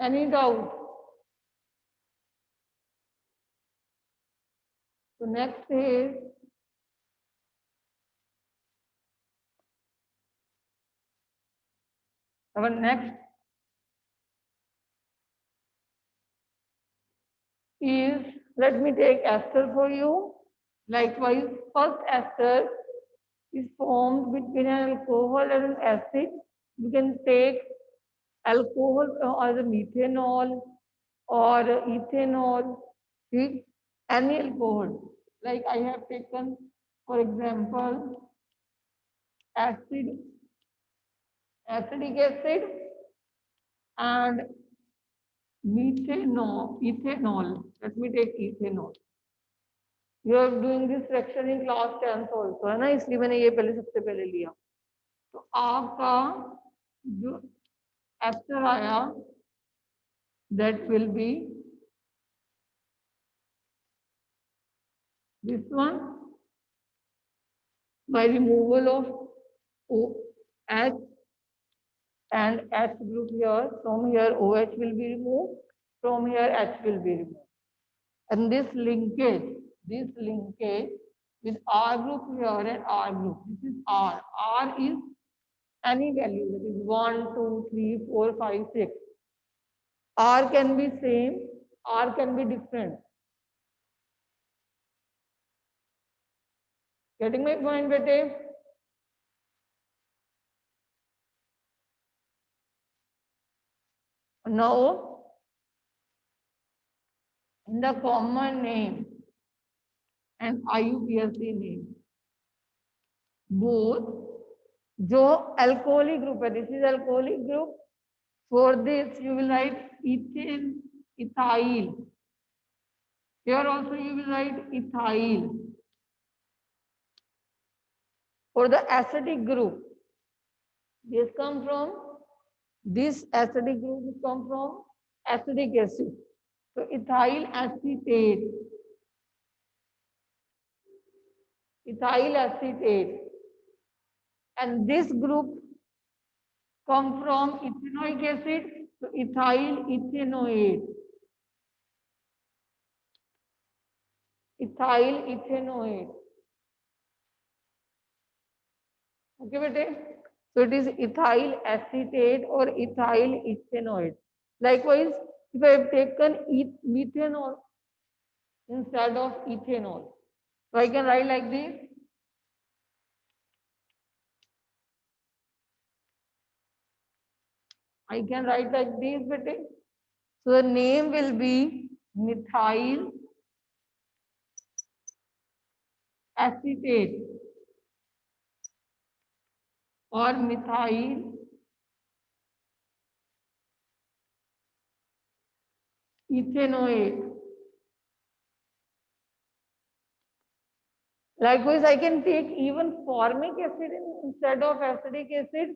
Any doubt? So next is our next is, let me take ester for you. Likewise, first ester is formed between an alcohol and an acid. You can take alcohol as a methanol or ethanol, see, any alcohol. Like I have taken, for example, acid, acetic acid and ethanol. Let me take ethanol. You are doing this fraction in class 10th also है ना, इसलिए मैंने ये पहले सबसे पहले लिया. तो आपका जो एस्टर आया that will be this one by removal of OH and H group here. From here OH will be removed, from here H will be removed. And this linkage with R group here and R group, this is R. R is any value, that is 1, 2, 3, 4, 5, 6. R can be same, R can be different. Getting my point, bete? Now, in the common name and IUPAC name, both जो alcoholic group है, this is alcoholic group. For this you will write ethane, ethyl. Here also you will write ethyl. For the acidic group, this come from, this acidic group come from acetic acid. So ethyl acetate, and this group come from ethanoic acid, so ethyl ethanoate, Okay, bete? So it is ethyl acetate or ethyl ethanoate. Likewise, if I have taken methanol instead of ethanol, so I can write like this. I can write like this, bete. So the name will be methyl acetate or methyl ethanoate. Likewise, I can take even formic acid instead of acetic acid.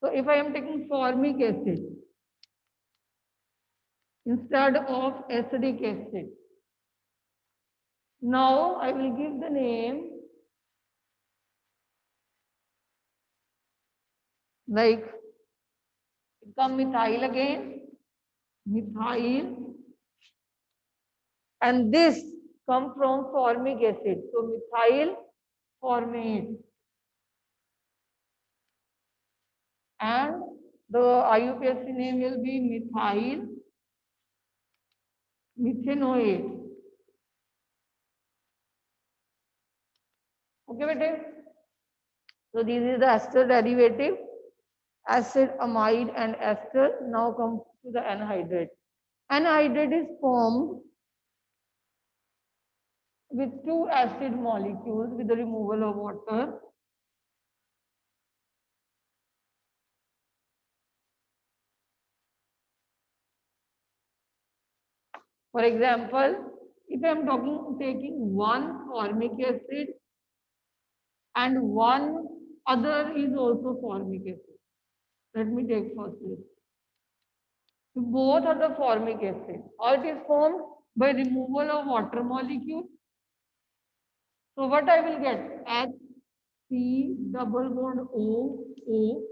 So if I am taking formic acid instead of acetic acid, now I will give the name like, come methyl again, methyl, and this come from formic acid. So methyl formate, and the IUPAC name will be methyl methanoate. Okay, bete? So this is the ester derivative, acid, amide, and ester. Now come to the anhydride. Anhydride is formed with two acid molecules with the removal of water. For example, if I am taking one formic acid and one other is also formic acid. Let me take first this. Both are the formic acid. How it is formed? By removal of water molecule. So what I will get? HC double bond O, O.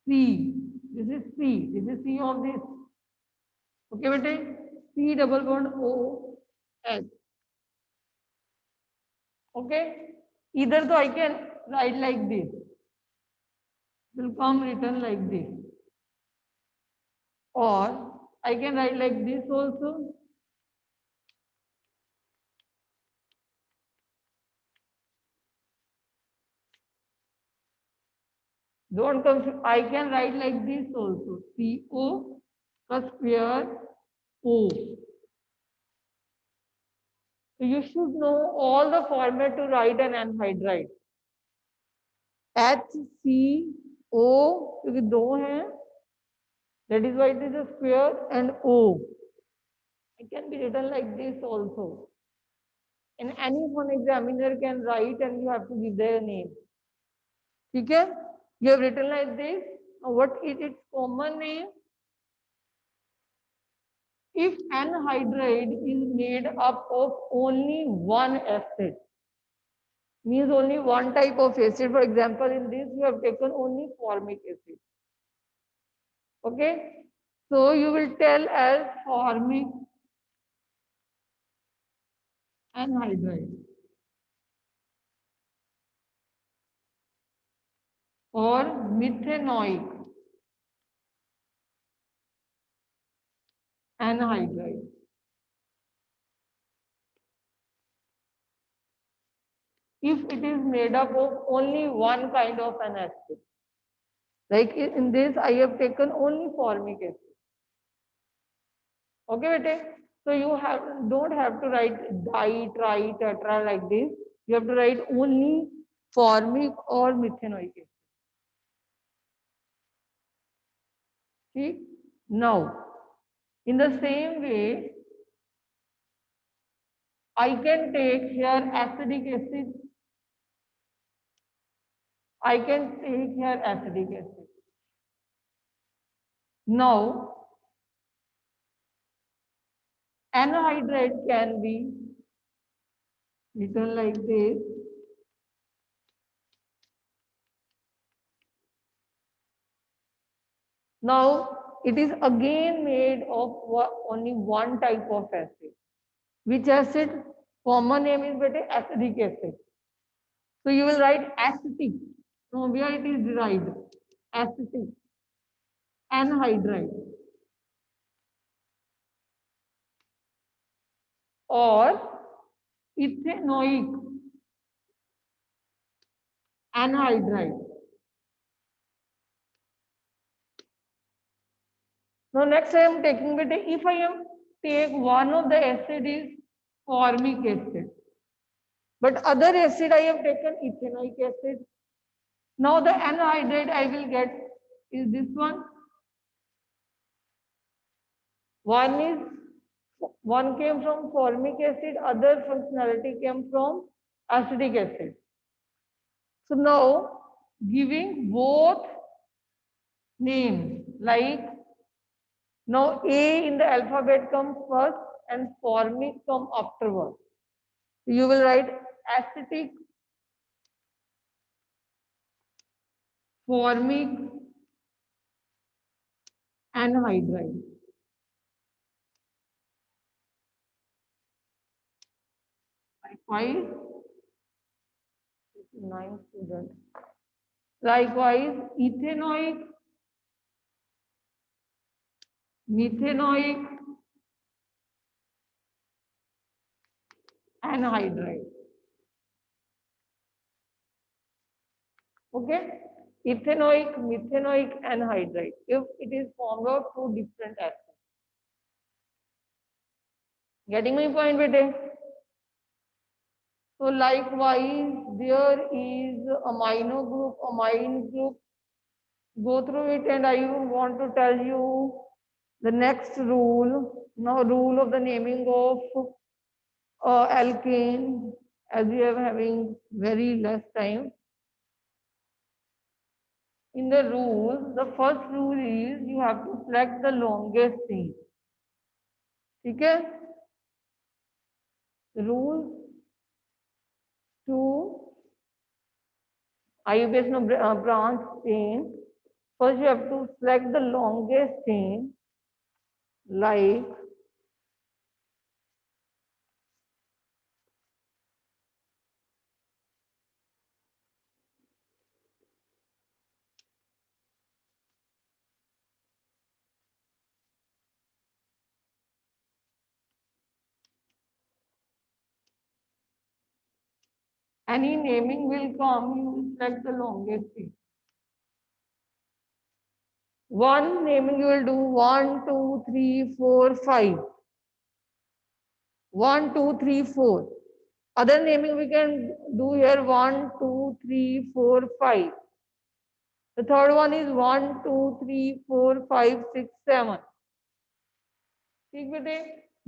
C. This is C. This is C of this. Okay, bete? C double bond O H. Okay. Either though I can write like this. Will come written like this. Or I can write like this also. Don't confuse. I can write like this also. CO plus square O. So you should know all the format to write an anhydride. HCO क्योंकि दो हैं. That is why it is a square and O. It can be written like this also. And any one examiner can write and you have to give their name. Okay? You have written like this. Now what is its common name? If anhydride is made up of only one acid, means only one type of acid. For example, in this you have taken only formic acid. Okay? So you will tell as formic anhydride or methanoic anhydride. If it is made up of only one kind of an acid. Like in this, I have taken only formic acid. Okay, bete? So you don't have to write di, tri, tetra like this. You have to write only formic or methanoic acid. See? Now, in the same way, I can take here acetic acid. I can take here acetic acid. Now, anhydride can be written like this. Now, it is again made of only one type of acid. Which acid? Common name is acetic acid. So you will write acetic. From where it is derived? Acetic anhydride. Or ethanoic anhydride. Now next I am taking if I am take one of the acid is formic acid. But other acid I have taken ethanoic acid. Now the anhydride I will get is this one. One came from formic acid, other functionality came from acetic acid. So now giving both names like now A in the alphabet comes first and formic come afterwards. You will write acetic formic anhydride. Likewise, 9 students. Likewise, ethanoic, methanoic anhydride. Okay? Ethanoic, methanoic anhydride. If it is formed of two different acids. Getting my point, bete? So likewise, there is amino group, amine group. Go through it and I want to tell you the next rule. Now rule of the naming of alkane as we are having very less time. In the rule, the first rule is you have to select the longest chain. Okay? Rule 2 IUPAC no branch chain First, you have to select the longest chain, like any naming will come, you will select the longest chain. One naming you will do 1, 2, 3, 4, 5. 1, 2, 3, 4. Other naming we can do here 1, 2, 3, 4, 5. The third one is 1, 2, 3, 4, 5, 6, 7. ठीक बेटे,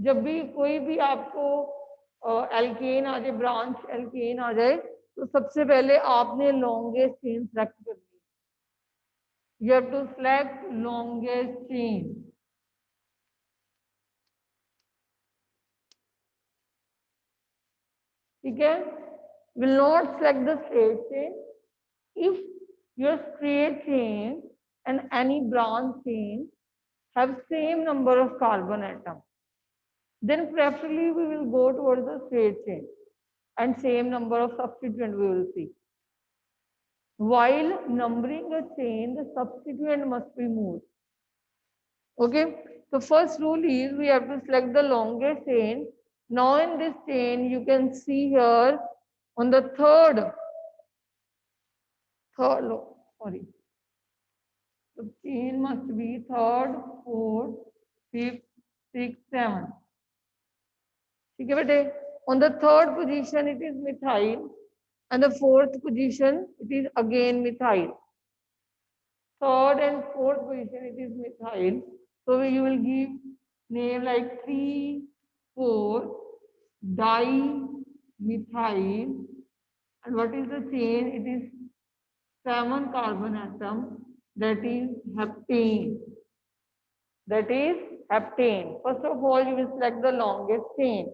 जब भी कोई भी आपको alkene आ जाए, branch alkene आ जाए, तो सबसे पहले आपने लॉन्गेस्ट चेन सेलेक्ट करनी है. You have to select longest chain. ठीक है, will not select the straight chain if your straight chain and any branch chain have same number of carbon atoms. Then preferably we will go towards the straight chain and same number of substituent we will see. While numbering a chain, the substituent must be moved. Okay, so first rule is we have to select the longest chain. Now in this chain, you can see here on the third, sorry, the chain must be third, fourth, fifth, sixth, seventh. ठीक है बेटे, on the third position it is methyl and the fourth position it is again methyl. Third and fourth position it is methyl. So you will give name like 3, 4 dimethyl, and what is the chain? It is 7 carbon atom, that is heptane. That is heptane. First of all, you will select the longest chain.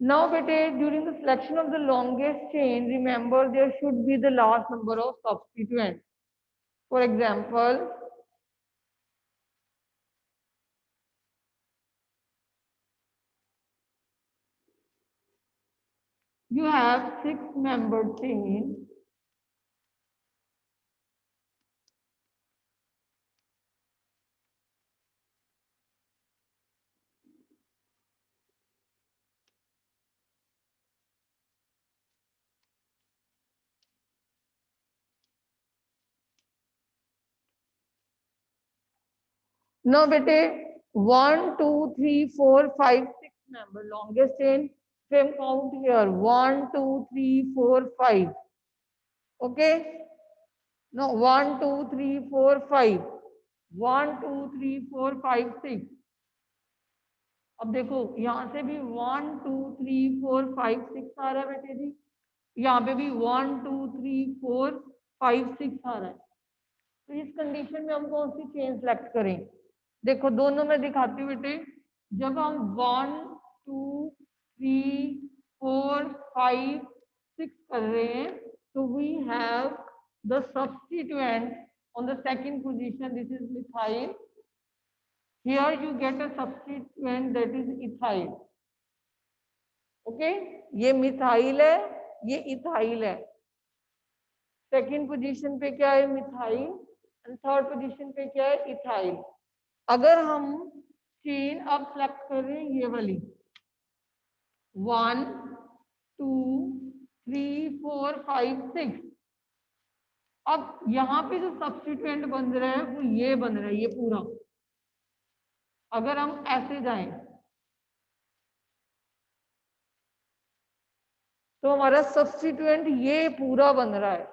Now, bete, during the selection of the longest chain, remember there should be the last number of substituents. For example, you have 6-membered chain. Now, bete, 1, 2, 3, 4, 5, 6 member longest chain. Same count here. 1, 2, 3, 4, 5. Okay. No, 1, 2, 3, 4, 5. 1, 2, 3, 4, 5, 6. अब देखो यहाँ से भी 1, 2, 3, 4, 5, 6 आ रहा है बेटे जी. यहाँ पे भी 1, 2, 3, 4, 5, 6 आ रहा है. तो इस कंडीशन में हम कौन सी चेन सेलेक्ट करें? देखो दोनों में दिखाती हूँ बेटे. जब हम 1, 2, 3, 4, 5, 6 कर रहे हैं, तो we have the substituent on the second position. This is methyl. Here you get a substituent that is ethyl. Okay, ये मिथाइल है, ये इथाइल है. सेकेंड पोजीशन पे क्या है? मिथाइल. एंड थर्ड पोजीशन पे क्या है? इथाइल. अगर हम चेन अब सेलेक्ट कर रहे हैं ये वाली 1, 2, 3, 4, 5, 6. अब यहाँ पे जो सब्स्टिट्यूएंट बन रहा है वो ये बन रहा है, ये पूरा. अगर हम ऐसे जाएं तो हमारा सब्स्टिट्यूएंट ये पूरा बन रहा है.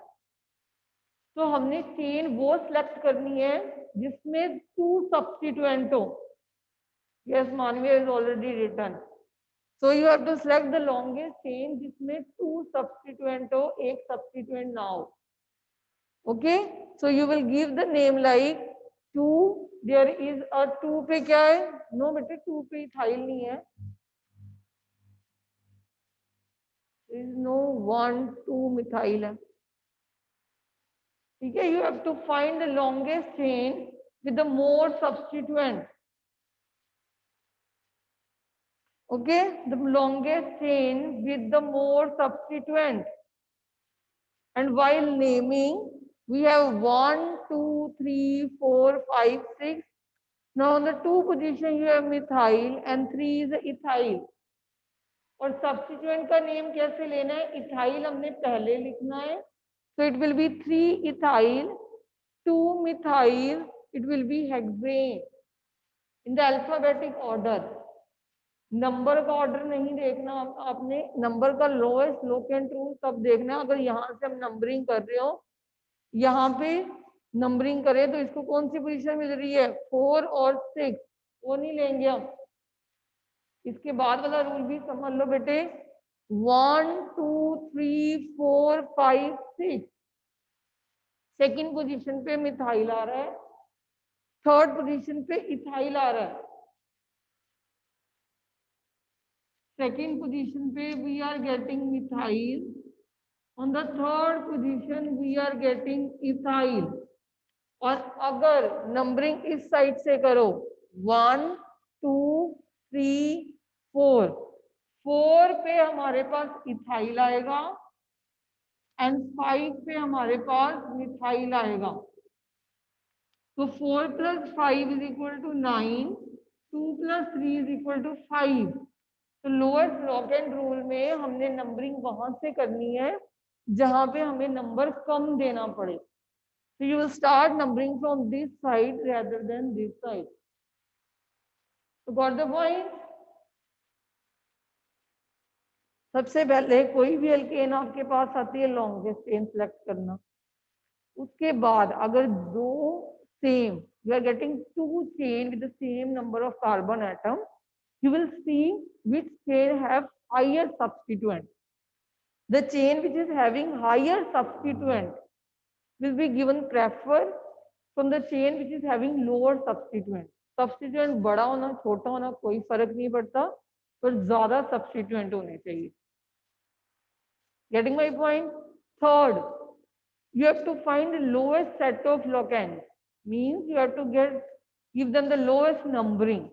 तो हमने चेन वो सिलेक्ट करनी है जिसमें 2 सब्स्टिट्यूएंट हो. Yes, Manvi is already written. So you have to select the longest chain जिसमें 2 सब्स्टिट्यूएंट हो, एक सब्स्टिट्यूएंट ना हो. Okay, so you will give the name like 2. There is a 2 पे क्या है? नो बेटे, 2 पे इथाइल नहीं है. नो 1, 2 मिथाइल है. ठीक है, you have to find the longest chain with the more substituent. Okay, the longest chain with the more substituent. And while naming, we have 1, 2, 3, 4, 5, 6. Now on the 2 position you have methyl and 3 is ethyl. और substituent का name कैसे लेना है? Ethyl हमने पहले लिखना है. So it will be 3 ethyl, 2 methyl. It will be hexane in the alphabetic order. Number का ऑर्डर नहीं देखना आपने, नंबर का लोएस्ट लोकेंट रूल तब देखना है अगर यहाँ से हम नंबरिंग कर रहे हो, यहाँ पे नंबरिंग करें तो इसको कौन सी पोजीशन मिल रही है? 4 और 6, वो नहीं लेंगे हम. इसके बाद वाला रूल भी समझ लो बेटे. 1, 2, 3, 4, 5, 6. सेकेंड पोजीशन पे मिथाइल आ रहा है, थर्ड पोजीशन पे इथाइल आ रहा है. Second position पे we are getting methyl. On the third position we are getting ethyl. और अगर नंबरिंग इस साइड से करो 1, 2, 3, 4, 4 पे हमारे पास इथाइल आएगा एंड 5 पे हमारे पास मिथाइल आएगा. तो 4 + 5 = 9, 2 + 3 = 5. तो लोअर लॉकेंट रूल में हमने नंबरिंग वहां से करनी है जहां पे हमें नंबर कम देना पड़े. तो you will start numbering from this side rather than this side. तो गॉट द पॉइंट. सबसे पहले कोई भी एल्केन आपके पास आती है लॉन्गेस्ट चेन सेलेक्ट करना. उसके बाद अगर दो same, you are getting 2 chain with the same number of carbon atom, you will see which chain have higher substituent. The chain which is having higher substituent will be given prefer from the chain which is having lower substituent. Substituent बड़ा होना छोटा होना कोई फर्क नहीं पड़ता, पर ज्यादा substituent होने चाहिए. Getting my point? Third, you have to find the lowest set of locants. Means you have to give them the lowest numbering.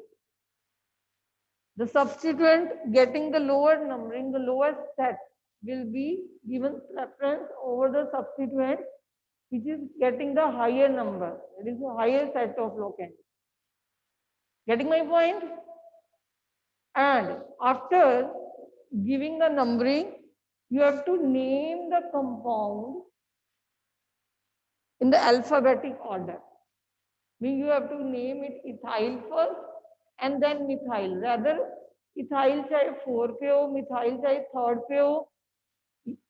The substituent getting the lower numbering, the lowest set will be given preference over the substituent which is getting the higher number. It is a higher set of locants. Getting my point? And after giving the numbering, you have to name the compound in the alphabetic order. Means you have to name it ethyl first and then methyl. Rather ethyl चाहे 4 पे हो, methyl चाहे 3rd पे हो,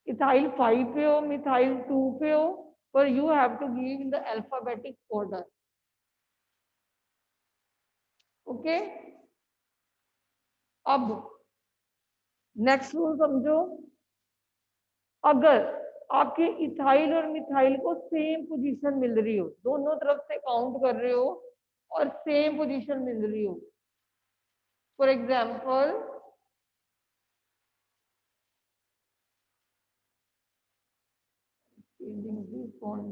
ethyl 5 पे हो, methyl 2 पे हो, पर you have to give in the alphabetic order. Okay. अब नेक्स्ट रूल समझो. अगर आपके इथाइल और मिथाइल को सेम पोजीशन मिल रही हो, दोनों तरफ से काउंट कर रहे हो और सेम पोजीशन मिल रही हो. For example, changing this one.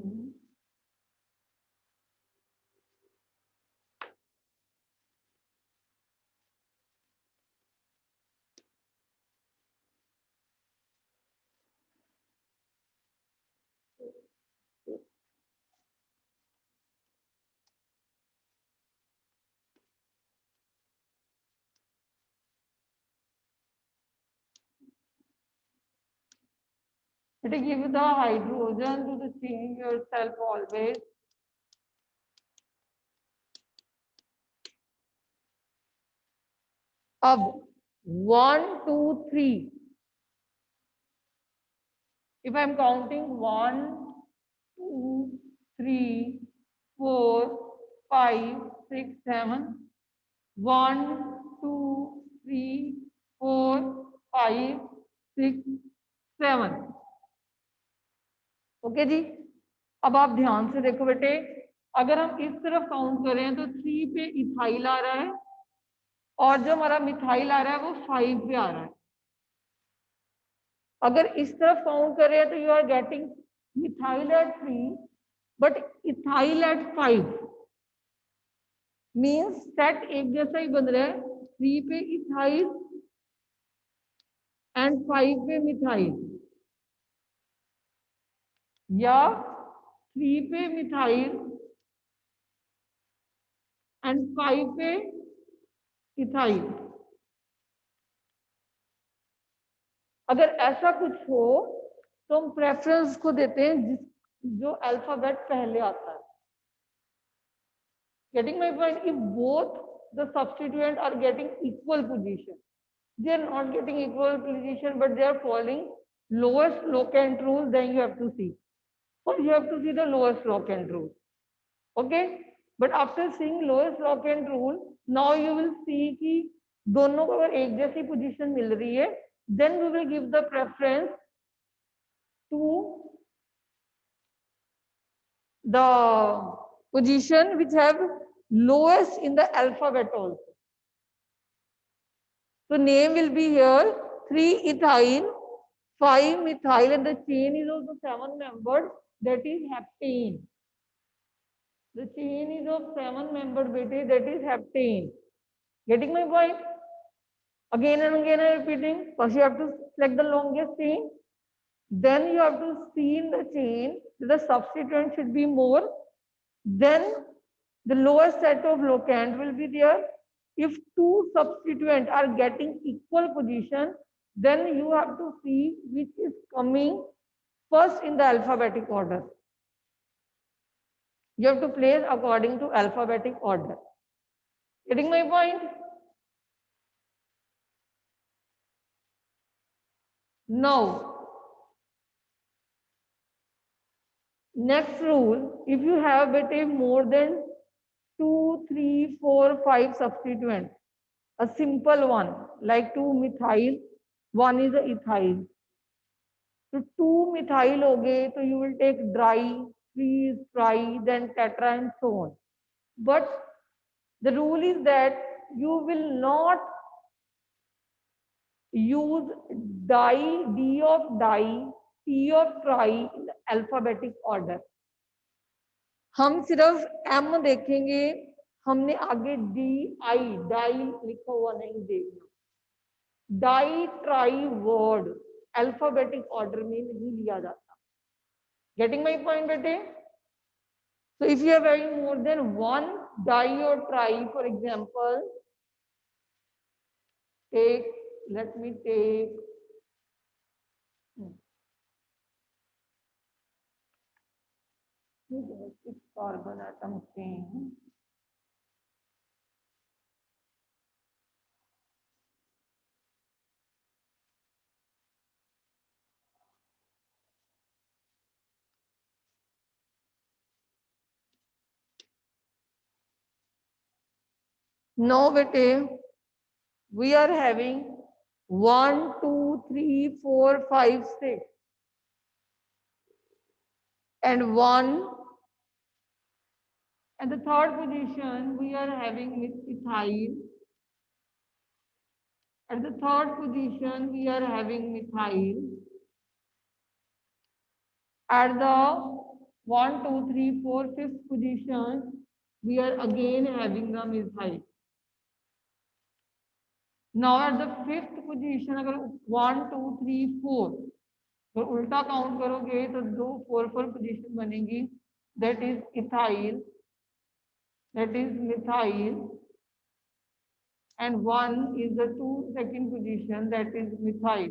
It give the hydrogen to the change yourself always. अब 1, 2, 3. If I am counting 1, 2, 3, 4, 5, 6, 7. 1, 2, 3, 4, 5, 6, 7. Okay जी. अब आप ध्यान से देखो बेटे, अगर हम इस तरफ काउंट करें तो 3 पे इथाइल आ रहा है और जो हमारा मिथाइल आ रहा है वो 5 पे आ रहा है. अगर इस तरफ काउंट करें तो you are getting methyl at 3 but ethyl at 5 means set एक जैसा ही बन रहा है, 3 पे इथाइल एंड 5 पे मिथाइल, या 3 पे मिथाइल एंड 5 पे इथाइल। अगर ऐसा कुछ हो तो हम प्रेफरेंस को देते हैं जिस जो अल्फाबेट पहले आता है। Getting my point? If both the substituent are getting equal position, they are not getting equal position but they are following lowest locant rule, then you have to see, or you have to see the lowest locant rule. Okay, but after seeing lowest locant rule, now you will see कि दोनों को अगर एक जैसी position मिल रही है, then we will give the preference to the position which have lowest in the alphabet also. So name will be here 3 ethyl, 5 methyl, and the chain is also 7 membered, that is heptane. The chain is of 7 membered, beta, that is heptane. Getting my point? Again and again I am repeating. First you have to select the longest chain. Then you have to see in the chain that the substituent should be more. Then the lowest set of locant will be there. If two substituents are getting equal position, then you have to see which is coming first in the alphabetic order. You have to place according to alphabetic order. Getting my point? Now, next rule, if you have more than 2, 3, 4, 5 substituents, a simple one like 2 methyl, one is a ethyl. So 2 methyl हो गए, तो you will take dry, 3 is tri, then tetra and so on. But the rule is that you will not use di, d of di, t of tri in the alphabetic order. हम सिर्फ m देखेंगे, हमने आगे D I die लिखा हुआ नहीं देखना। Di tri word alphabetic order में नहीं लिया जाता। गेटिंग माई पॉइंट बेटे? So if you are having more than one di or tri, for example, let me take carbon atom chain. Now bete, we are having 1, 2, 3, 4, 5, 6 and 1, and the third position we are having with ethyl. At the third position we are having methyl. At the 1, 2, 3, 4, 5th position we are again having the methyl. Now at the 5th position अगर 1, 2, 3, 4 तो उल्टा count करोगे तो 2 4 position बनेगी, that is ethyl, that is methyl, and 1 is the 2nd position, that is methyl.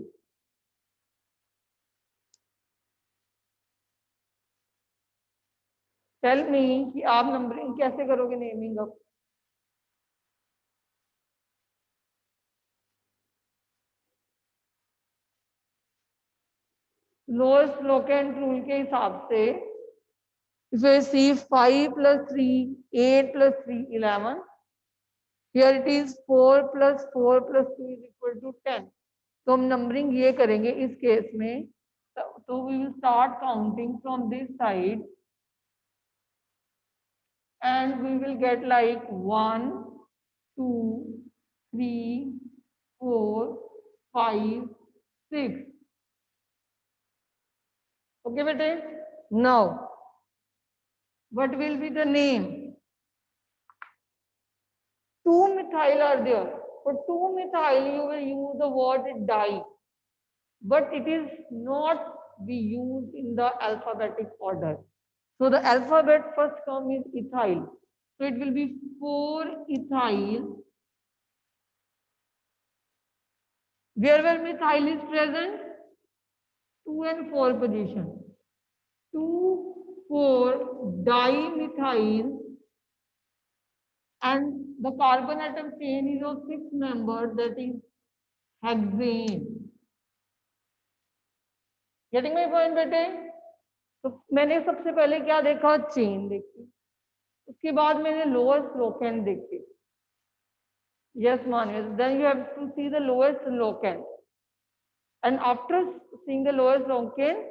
Tell me कि आप numbering कैसे करोगे नेमिंग अब? लोएस्ट लोकेंट रूल के हिसाब से if you see 5 plus 3, 8 plus 3, 11. Here it is 4 plus 4 plus 2 is equal to 10. तो हम नंबरिंग ये करेंगे इस केस में, तो we will start counting from this side and we will get like 1, 2, 3, 4, 5, 6. Okay bete? Now What will be the name? 2-methyl are there. For 2-methyl, you will use the word di, but it is not be used in the alphabetic order. So the alphabet first term is ethyl. So it will be 4-ethyl. Where methyl is present? 2 and 4 position. 2,4-dimethyl, and the carbon atom chain is of 6 members, that is hexane. Getting my point बेटे? तो मैंने सबसे पहले क्या देखा? Chain देखी, उसके बाद मैंने लोअर लोकेंट देखे. Yes, Manvi. Then you have to see the lowest locant. And after seeing the lowest locant,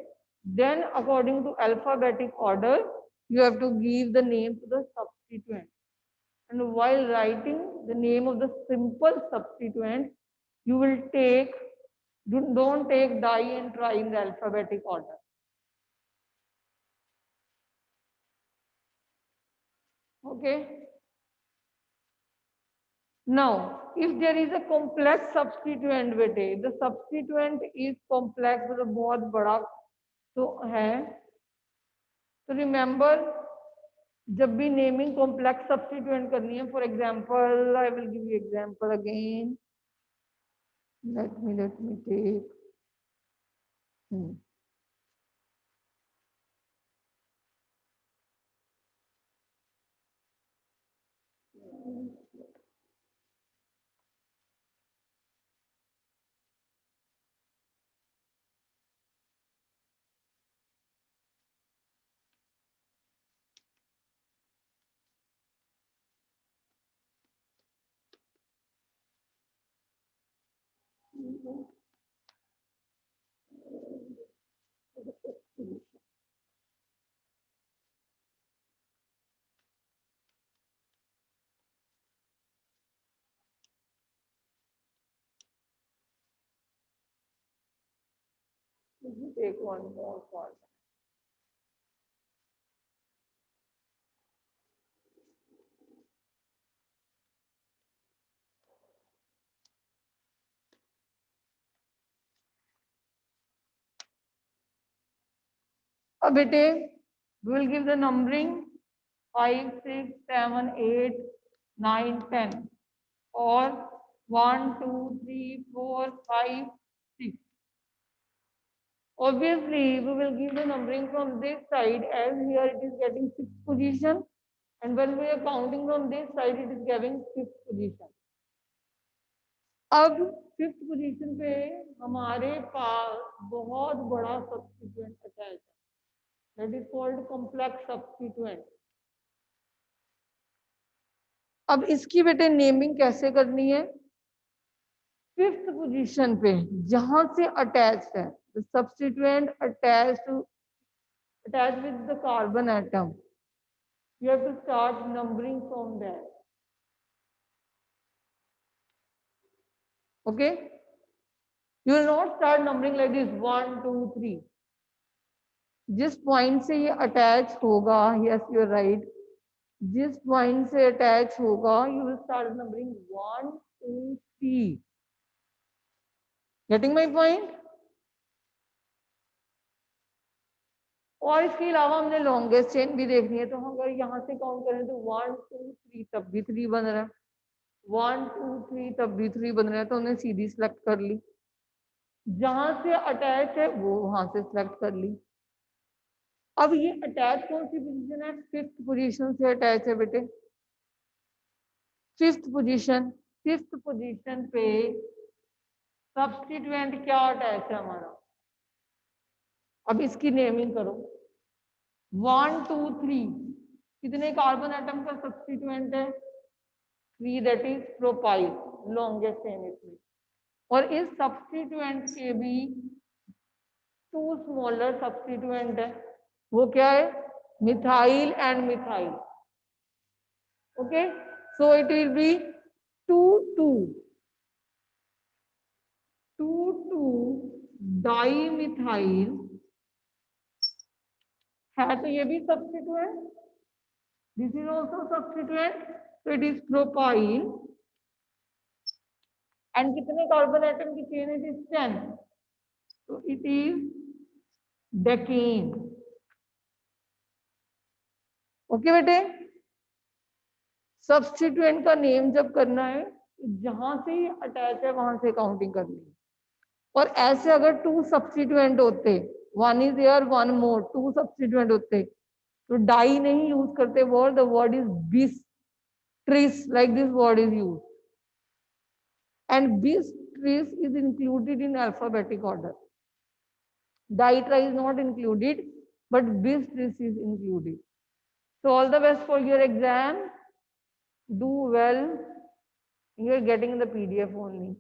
then according to alphabetic order, you have to give the name to the substituent. And while writing the name of the simple substituent, you will take, don't take di and try in the alphabetic order. Okay. Now, if there is a complex substituent, बेटे, the substituent is complex, तो बहुत बड़ा तो है. तो remember, जब भी naming complex substituent करनी है, for example, I will give you example again. Let me take. Take one more part. अब बेटे, we will give the numbering 5, 6, 7, 8, 9, 10, or 1, 2, 3, 4, 5, 6. Obviously, we will give the numbering from this side, as here it is getting 6th position, and when we are counting from this side, it is giving 5th position. अब 5th position पे हमारे पास बहुत बड़ा substituent attach है, that is called complex substituent. अब इसकी बेटे naming कैसे करनी है? 5th पोजीशन पे जहां से अटैच्ड है, the substituent attached with the carbon atom, you have to start numbering from there. Okay, you will not start numbering like this 1, 2, 3. जिस पॉइंट से ये अटैच होगा, yes you are right, जिस point से अटैच होगा, you will start numbering 1, 2, 3. Getting my point? और इसके अलावा हमने लॉन्गेस्ट चेन भी देखनी है, तो हम अगर यहाँ से काउंट करें तो 1, 2, 3 तब भी 3 बन रहा है, 1, 2, 3 तब भी 3 बन रहा है, तो हमने सीधी सिलेक्ट कर ली. जहां से अटैच है वो वहां से सिलेक्ट कर ली. अब ये अटैच कौन सी पोजीशन है? 5th पोजीशन से अटैच है बेटे. 5th पोजीशन, 5th पोजीशन पे सब्स्टिट्यूएंट क्या अटैच है हमारा? अब इसकी नेमिंग करो. 1, 2, 3 कितने कार्बन एटम का सब्स्टिट्यूएंट है? 3, that is propyl, longest chain इसमें. और इस सब्स्टिट्यूएंट के भी 2 स्मॉलर सब्स्टिट्यूएंट है, वो क्या है? Methyl and methyl. Okay, so it will be 2, 2, 2,2-डाइमिथाइल है, तो ये भी substituent. This is also substituent, so it is propyl. And कितने कार्बन एटम की chain? It is 10. So it is decane. Okay बेटे, सब्स्टिट्यूएंट का नेम जब करना है जहां से अटैच है वहां से काउंटिंग करनी है। और ऐसे अगर 2 सब्स्टिट्यूएंट होते, 1 is here 1 more, 2 सब्स्टिट्यूएंट होते, तो डाई नहीं यूज करते word, the word is bistris, like this word is use, and bistris is included in alphabetic order. Ditri is not included, but bistris is included. So all the best for your exam. Do well. You are getting the PDF only.